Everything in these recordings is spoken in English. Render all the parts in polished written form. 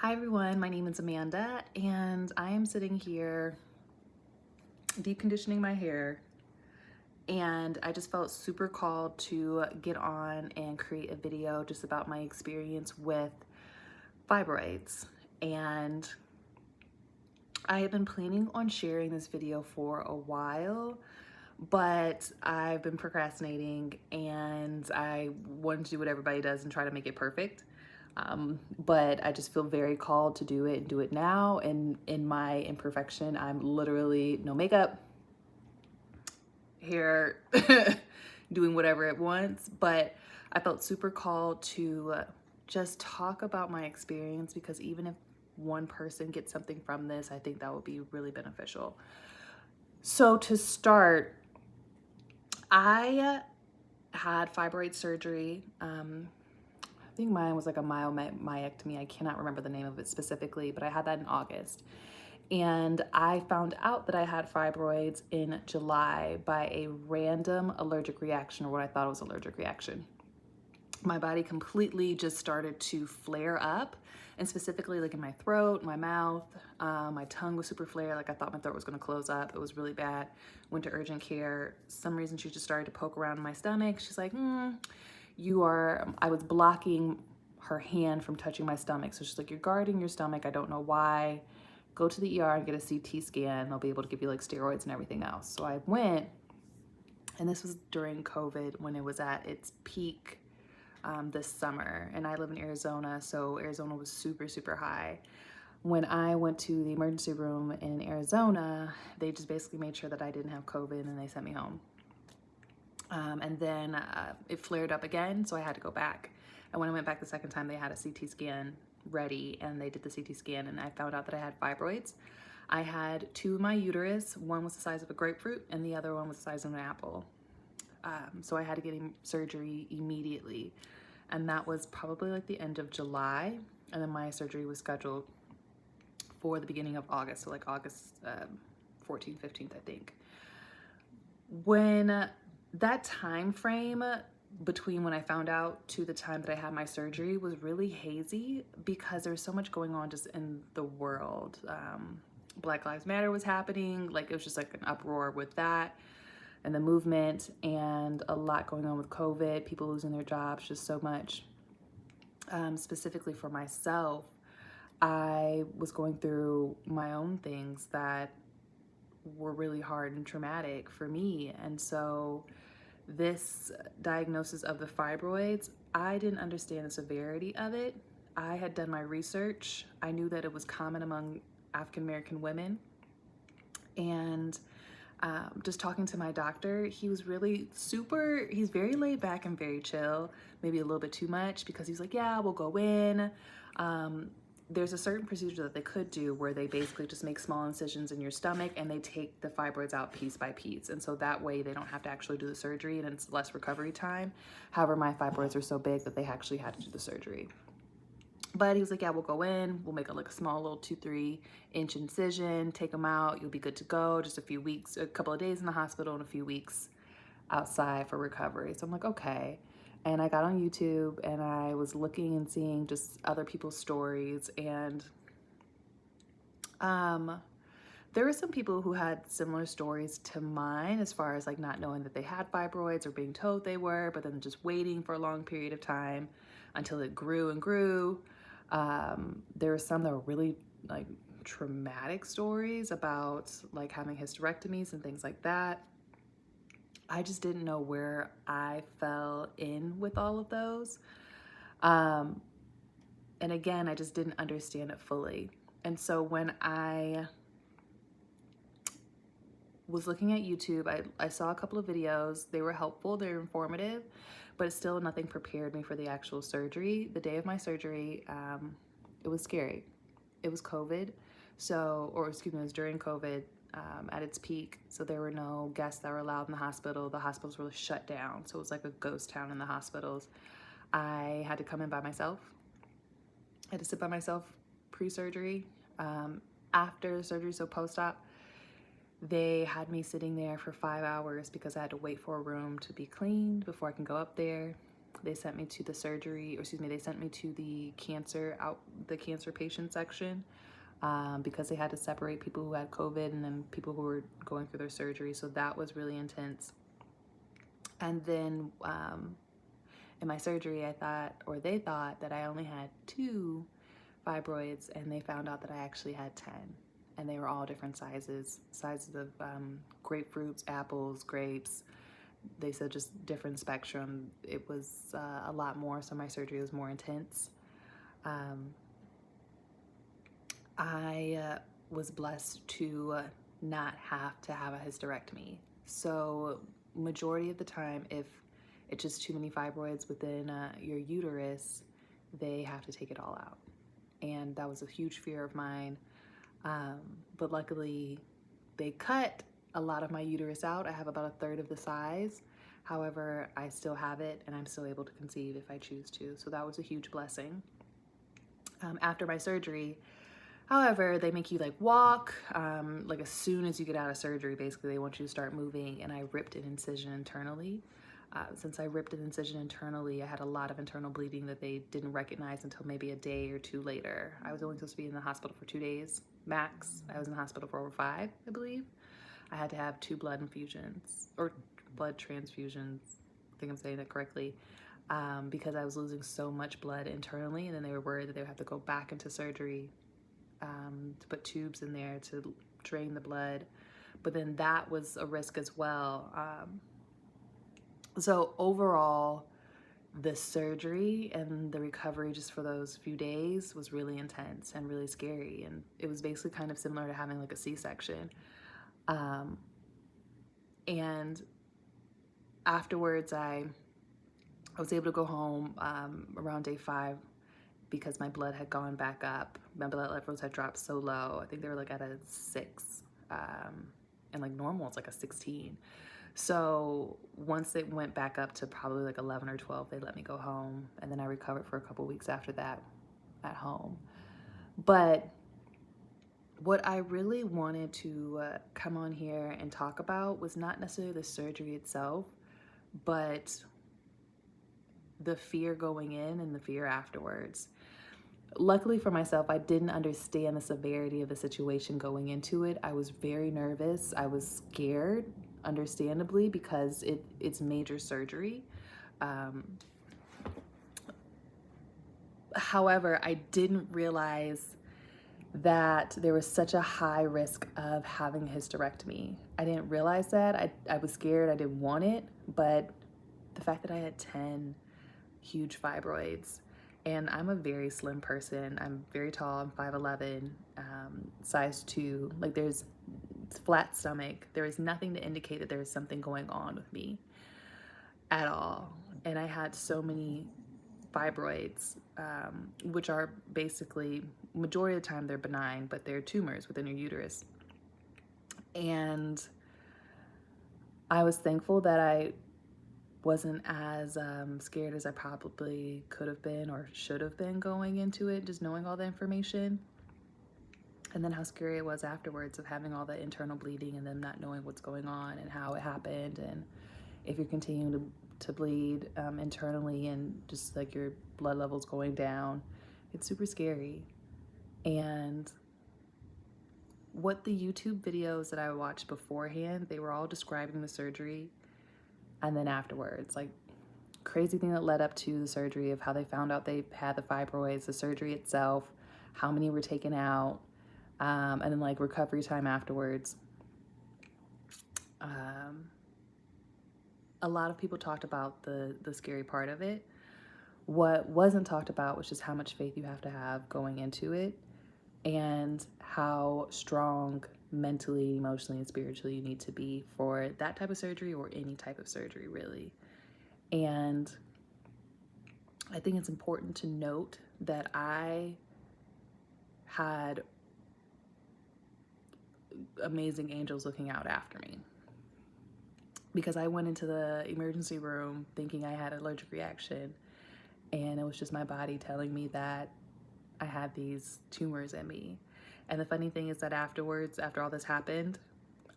Hi everyone, my name is Amanda and I am sitting here deep conditioning my hair, and I just felt super called to get on and create a video just about my experience with fibroids. And I have been planning on sharing this video for a while, but I've been procrastinating and I wanted to do what everybody does and try to make it perfect. But I just feel very called to do it and do it now. And in my imperfection, I'm literally no makeup, hair, doing whatever it wants. But I felt super called to just talk about my experience, because even if one person gets something from this, I think that would be really beneficial. So to start, I had fibroid surgery. I think mine was like a myectomy. I cannot remember the name of it specifically, but I had that in August. And I found out that I had fibroids in July by a random allergic reaction, or what I thought was allergic reaction. My body completely just started to flare up, and specifically like in my throat, my mouth, my tongue was super flared. Like I thought my throat was gonna close up. It was really bad. Went to urgent care. Some reason she just started to poke around in my stomach. She's like, I was blocking her hand from touching my stomach. So she's like, you're guarding your stomach. I don't know why. Go to the ER and get a CT scan. They'll be able to give you like steroids and everything else. So I went, and this was during COVID when it was at its peak this summer. And I live in Arizona, so Arizona was super, super high. When I went to the emergency room in Arizona, they just basically made sure that I didn't have COVID and they sent me home. And then it flared up again, so I had to go back. And when I went back the second time, they had a CT scan ready, and they did the CT scan, and I found out that I had fibroids. I had two in my uterus. One was the size of a grapefruit, and the other one was the size of an apple. So I had to get surgery immediately. And that was probably like the end of July. And then my surgery was scheduled for the beginning of August, so like August 14th, 15th, I think. When that time frame between when I found out to the time that I had my surgery was really hazy, because there's so much going on just in the world. Black Lives Matter was happening. Like it was just like an uproar with that and the movement, and a lot going on with COVID, people losing their jobs, just so much. Specifically for myself, I was going through my own things that were really hard and traumatic for me. And so this diagnosis of the fibroids, I didn't understand the severity of it. I had done my research. I knew that it was common among African American women. And just talking to my doctor, he was really he's very laid back and very chill, maybe a little bit too much, because he's like, yeah, we'll go in. There's a certain procedure that they could do where they basically just make small incisions in your stomach and they take the fibroids out piece by piece. And so that way they don't have to actually do the surgery and it's less recovery time. However, my fibroids are so big that they actually had to do the surgery. But he was like, yeah, we'll go in, we'll make like a small little 2-3 inch incision, take them out, you'll be good to go. Just a few weeks, a couple of days in the hospital and a few weeks outside for recovery. So I'm like, okay. And I got on YouTube and I was looking and seeing just other people's stories. And there were some people who had similar stories to mine, as far as like not knowing that they had fibroids or being told they were, but then just waiting for a long period of time until it grew and grew. There were some that were really like traumatic stories about like having hysterectomies and things like that. I just didn't know where I fell in with all of those. And again, I just didn't understand it fully. And so when I was looking at YouTube, I saw a couple of videos. They were helpful, they were informative, but still nothing prepared me for the actual surgery. The day of my surgery, it was scary. It was COVID, it was during COVID at its peak. So there were no guests that were allowed in the hospital. The hospitals were shut down. So it was like a ghost town in the hospitals. I had to come in by myself. I had to sit by myself pre-surgery. After surgery, so post-op, they had me sitting there for 5 hours because I had to wait for a room to be cleaned before I can go up there. They sent me to the surgery, or excuse me, they sent me to the cancer patient section, because they had to separate people who had COVID and then people who were going through their surgery. So that was really intense. And then in my surgery, they thought that I only had 2 fibroids, and they found out that I actually had 10. And they were all different sizes of grapefruits, apples, grapes. They said just different spectrum. It was a lot more, so my surgery was more intense. I was blessed to not have to have a hysterectomy. So majority of the time, if it's just too many fibroids within your uterus, they have to take it all out. And that was a huge fear of mine. But luckily, they cut a lot of my uterus out. I have about a third of the size. However, I still have it, and I'm still able to conceive if I choose to. So that was a huge blessing. After my surgery, however, they make you like walk, like as soon as you get out of surgery, basically they want you to start moving, and I ripped an incision internally. Since I ripped an incision internally, I had a lot of internal bleeding that they didn't recognize until maybe a day or 2 later. I was only supposed to be in the hospital for 2 days max. I was in the hospital for over 5, I believe. I had to have 2 blood infusions, or blood transfusions, I think I'm saying that correctly, because I was losing so much blood internally, and then they were worried that they would have to go back into surgery to put tubes in there to drain the blood. But then that was a risk as well. So overall, the surgery and the recovery just for those few days was really intense and really scary. And it was basically kind of similar to having like a C-section. And afterwards, I was able to go home around day 5 because my blood had gone back up. My blood levels had dropped so low. I think they were like at a 6, and like normal, it's like a 16. So once it went back up to probably like 11 or 12, they let me go home. And then I recovered for a couple weeks after that at home. But what I really wanted to come on here and talk about was not necessarily the surgery itself, but the fear going in and the fear afterwards. Luckily for myself, I didn't understand the severity of the situation going into it. I was very nervous. I was scared, understandably, because it's major surgery. However, I didn't realize that there was such a high risk of having a hysterectomy. I didn't realize that. I was scared. I didn't want it. But the fact that I had 10 huge fibroids, and I'm a very slim person. I'm very tall. I'm 5'11", size 2. Like, there's flat stomach. There is nothing to indicate that there is something going on with me at all. And I had so many fibroids, which are basically, majority of the time they're benign, but they're tumors within your uterus. And I was thankful that I wasn't as scared as I probably could have been or should have been going into it, just knowing all the information. And then how scary it was afterwards of having all the internal bleeding and them not knowing what's going on and how it happened, and if you're continuing to bleed internally and just like your blood levels going down. It's super scary. And what the YouTube videos that I watched beforehand, they were all describing the surgery and then afterwards, like crazy thing that led up to the surgery of how they found out they had the fibroids, the surgery itself, how many were taken out, and then like recovery time afterwards. A lot of people talked about the scary part of it. What wasn't talked about was just how much faith you have to have going into it, and how strong mentally, emotionally, and spiritually you need to be for that type of surgery, or any type of surgery really. And I think it's important to note that I had amazing angels looking out after me, because I went into the emergency room thinking I had an allergic reaction, and it was just my body telling me that I had these tumors in me. And the funny thing is that afterwards, after all this happened,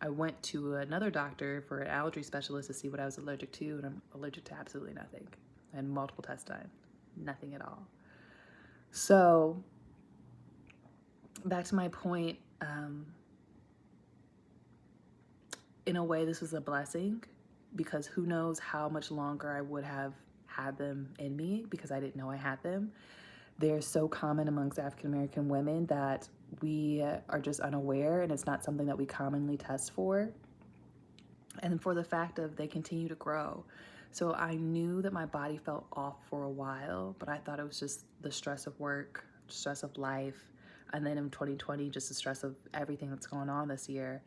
I went to another doctor for an allergy specialist to see what I was allergic to, and I'm allergic to absolutely nothing. I had multiple tests done, nothing at all. So back to my point, in a way, this was a blessing, because who knows how much longer I would have had them in me because I didn't know I had them. They're so common amongst African American women that we are just unaware, and it's not something that we commonly test for. And for the fact of they continue to grow. So I knew that my body felt off for a while, but I thought it was just the stress of work, stress of life, and then in 2020, just the stress of everything that's going on this year.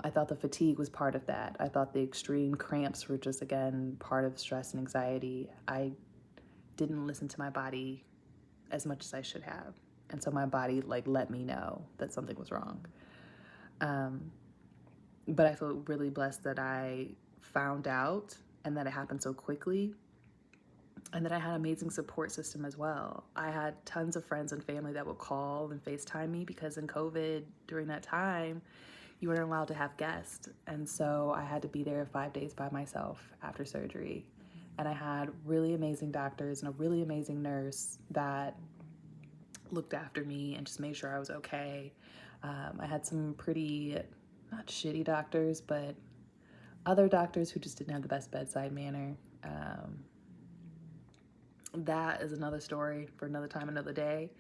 I thought the fatigue was part of that. I thought the extreme cramps were just, again, part of stress and anxiety. I didn't listen to my body as much as I should have. And so my body let me know that something was wrong. But I feel really blessed that I found out and that it happened so quickly, and that I had an amazing support system as well. I had tons of friends and family that would call and FaceTime me, because in COVID, during that time, you weren't allowed to have guests. And so I had to be there 5 days by myself after surgery. And I had really amazing doctors and a really amazing nurse that looked after me and just made sure I was okay. I had some pretty, not shitty doctors, but other doctors who just didn't have the best bedside manner. That is another story for another time, another day,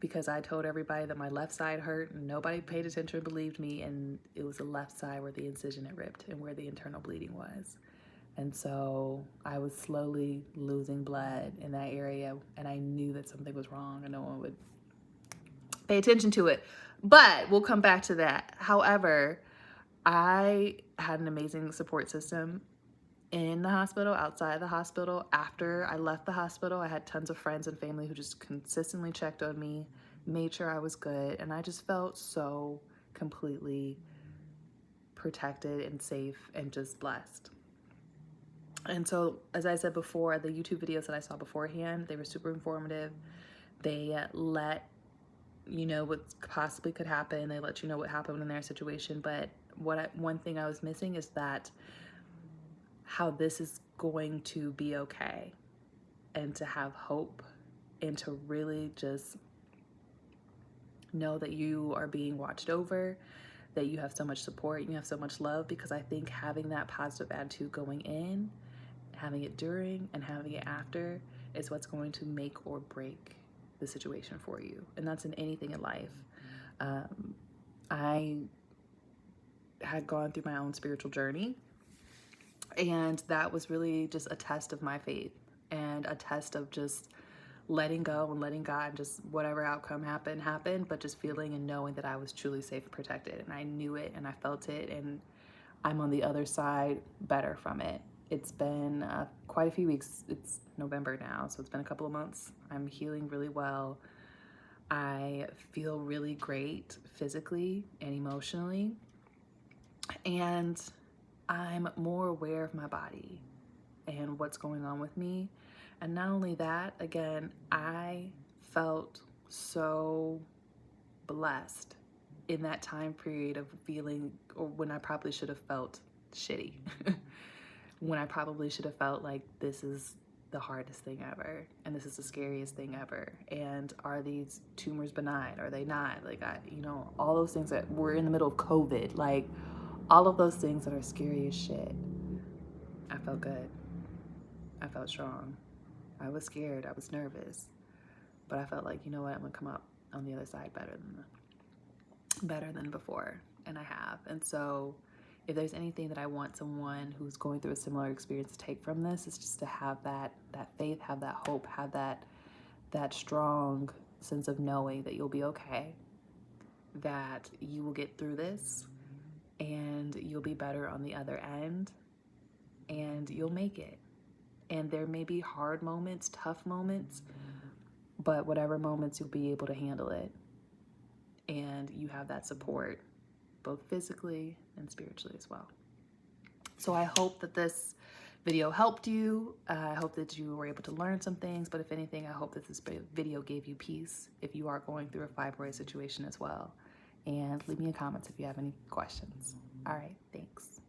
because I told everybody that my left side hurt and nobody paid attention or believed me, and it was the left side where the incision had ripped and where the internal bleeding was. And so I was slowly losing blood in that area, and I knew that something was wrong and no one would pay attention to it. But we'll come back to that. However, I had an amazing support system in the hospital, outside the hospital. After I left the hospital, I had tons of friends and family who just consistently checked on me, made sure I was good, and I just felt so completely protected and safe and just blessed. And so, as I said before, the YouTube videos that I saw beforehand, they were super informative. They let you know what possibly could happen. They let you know what happened in their situation. But one thing I was missing is that how this is going to be okay, and to have hope, and to really just know that you are being watched over, that you have so much support, you have so much love, because I think having that positive attitude going in, having it during, and having it after is what's going to make or break the situation for you. And that's in anything in life. I had gone through my own spiritual journey, and that was really just a test of my faith and a test of just letting go and letting God, just whatever outcome happened, but just feeling and knowing that I was truly safe and protected. And I knew it and I felt it, and I'm on the other side better from it. It's been quite a few weeks. It's November now, so it's been a couple of months. I'm healing really well. I feel really great physically and emotionally, and I'm more aware of my body and what's going on with me. And not only that, again, I felt so blessed in that time period of feeling, or when I probably should have felt shitty, when I probably should have felt like this is the hardest thing ever, and this is the scariest thing ever, and are these tumors benign, are they not? All those things that we're in the middle of COVID, all of those things that are scary as shit. I felt good. I felt strong. I was scared. I was nervous. But I felt like, you know what? I'm going to come up on the other side better than before. And I have. And so if there's anything that I want someone who's going through a similar experience to take from this, it's just to have that faith, have that hope, have that strong sense of knowing that you'll be okay, that you will get through this, and you'll be better on the other end, and you'll make it. And there may be hard moments, tough moments, but whatever moments, you'll be able to handle it. And you have that support, both physically and spiritually as well. So I hope that this video helped you. I hope that you were able to learn some things, but if anything, I hope that this video gave you peace if you are going through a fibroid situation as well. And leave me a comment if you have any questions. All right, thanks.